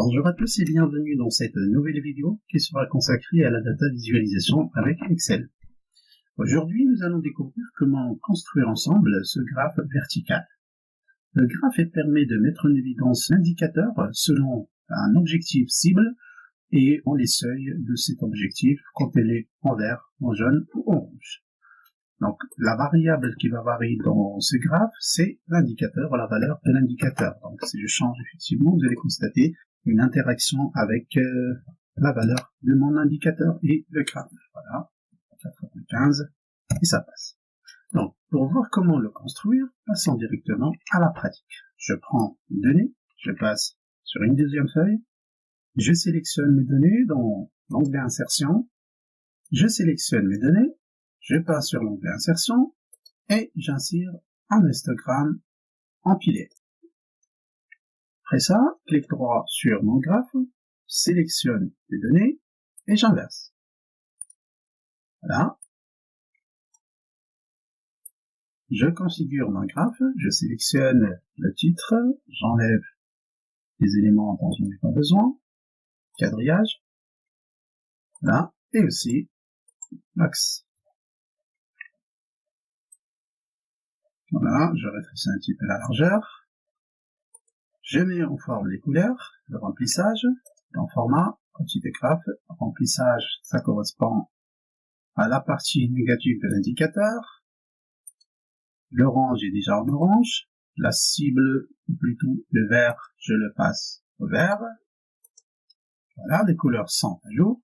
Bonjour à tous et bienvenue dans cette nouvelle vidéo qui sera consacrée à la data visualisation avec Excel. Aujourd'hui, nous allons découvrir comment construire ensemble ce graphe vertical. Le graphe permet de mettre en évidence l'indicateur selon un objectif cible et on les seuils de cet objectif quand elle est en vert, en jaune ou en rouge. Donc, la variable qui va varier dans ce graphe, c'est l'indicateur, la valeur de l'indicateur. Donc, si je change effectivement, vous allez constater une interaction avec la valeur de mon indicateur et le graphe. Voilà, 95, et ça passe. Donc, pour voir comment le construire, passons directement à la pratique. Je prends les données, je passe sur une deuxième feuille, je sélectionne mes données dans l'onglet insertion, je sélectionne mes données, je passe sur l'onglet insertion et j'insère un histogramme empilé. Après ça, clic droit sur mon graphe, sélectionne les données et j'inverse. Voilà. Je configure mon graphe, je sélectionne le titre, j'enlève les éléments dont je n'ai pas besoin, quadrillage, là, et aussi l'axe. Voilà, je rétrécis un petit peu la largeur. Je mets en forme les couleurs, le remplissage, dans format, quantité graphe, remplissage, ça correspond à la partie négative de l'indicateur. L'orange est déjà en orange. La cible, ou plutôt le vert, je le passe au vert. Voilà, les couleurs sont à jour.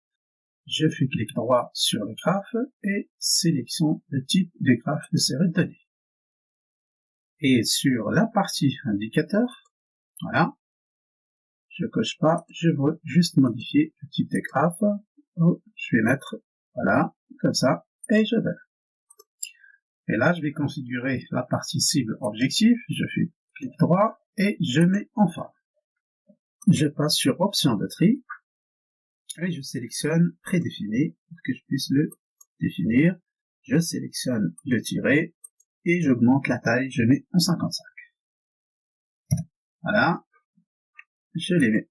Je fais clic droit sur le graphe et sélectionne le type de graphe de série de données. Et sur la partie indicateur, voilà, je coche pas, je veux juste modifier le type de graphe. Je vais mettre, voilà, comme ça, et je vais. Et là, je vais configurer la partie cible objectif, je fais clic droit et je mets en forme. Je passe sur option de tri et je sélectionne prédéfini pour que je puisse le définir. Je sélectionne le tiret et j'augmente la taille, je mets en 55. Voilà, je les mets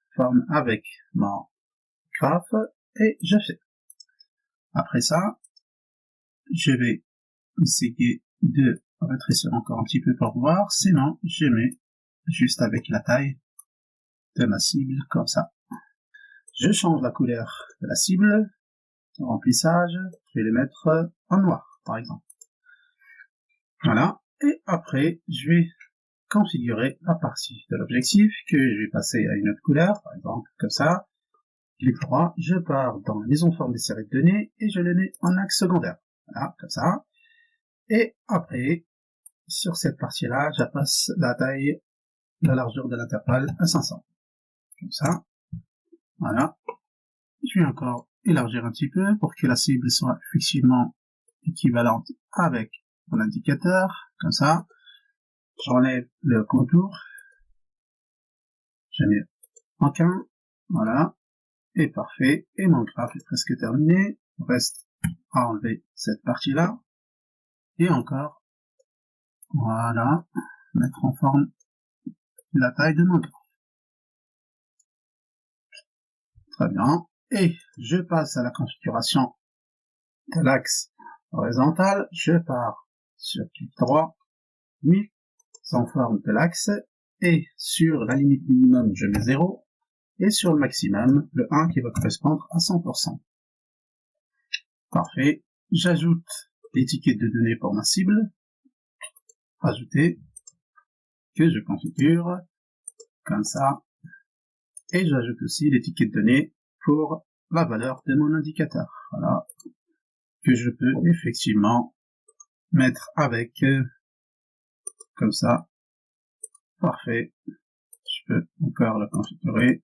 en forme avec mon graphe et je fais. Après ça, je vais essayer de rétrécir encore un petit peu pour voir, sinon je mets juste avec la taille de ma cible comme ça. Je change la couleur de la cible, remplissage, je vais les mettre en noir par exemple. Voilà, et après je vais configurer la partie de l'objectif que je vais passer à une autre couleur, par exemple comme ça. Clic droit, je pars dans la mise en forme des séries de données et je le mets en axe secondaire. Voilà, comme ça. Et après, sur cette partie-là, je passe la taille, la largeur de l'intervalle à 500. Comme ça. Voilà. Je vais encore élargir un petit peu pour que la cible soit effectivement équivalente avec mon indicateur. Comme ça. J'enlève le contour. Je mets en 15. Voilà. Et parfait. Et mon graphe est presque terminé. Il reste à enlever cette partie-là. Et encore. Voilà. Mettre en forme la taille de mon graphe. Très bien. Et je passe à la configuration de l'axe horizontal. Je pars sur clic droit, mise en forme de l'axe. Et sur la limite minimum, je mets 0. Et sur le maximum, le 1 qui va correspondre à 100%. Parfait. J'ajoute l'étiquette de données pour ma cible. Ajouter. Que je configure. Comme ça. Et j'ajoute aussi l'étiquette de données pour la valeur de mon indicateur. Voilà. Que je peux effectivement mettre avec. Comme ça. Parfait. Je peux encore le configurer.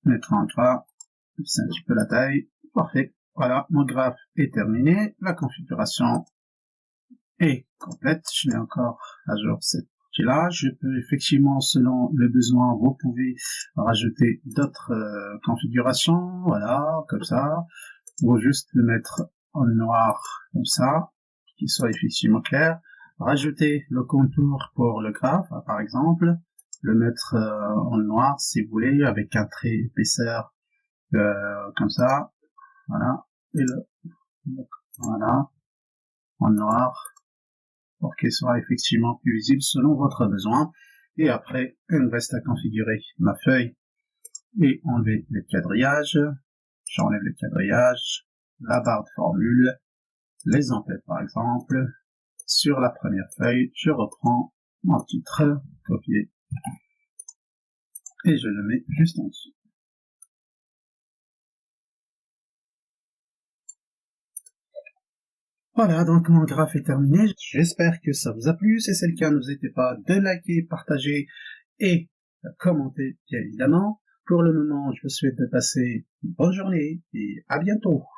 Mettre en gras. C'est un petit peu la taille. Parfait. Voilà, mon graphe est terminé. La configuration est complète. Je mets encore à jour cette partie-là. Je peux effectivement, selon le besoin, vous pouvez rajouter d'autres configurations. Voilà, comme ça. Ou juste le mettre en noir, comme ça, qu'il soit effectivement clair. Rajouter le contour pour le graphe, par exemple. le mettre en noir si vous voulez, avec un trait épaisseur comme ça, voilà, et voilà, en noir, pour qu'il soit effectivement plus visible selon votre besoin. Et après, il me reste à configurer ma feuille et enlever les quadrillages. J'enlève les quadrillages, la barre de formule, les emplettes par exemple. Sur la première feuille, je reprends mon titre, copier, et je le mets juste en dessous. Voilà, donc mon graphe est terminé. J'espère que ça vous a plu. Si c'est le cas, n'hésitez pas de liker, partager et commenter, bien évidemment. Pour le moment, je vous souhaite de passer une bonne journée et à bientôt.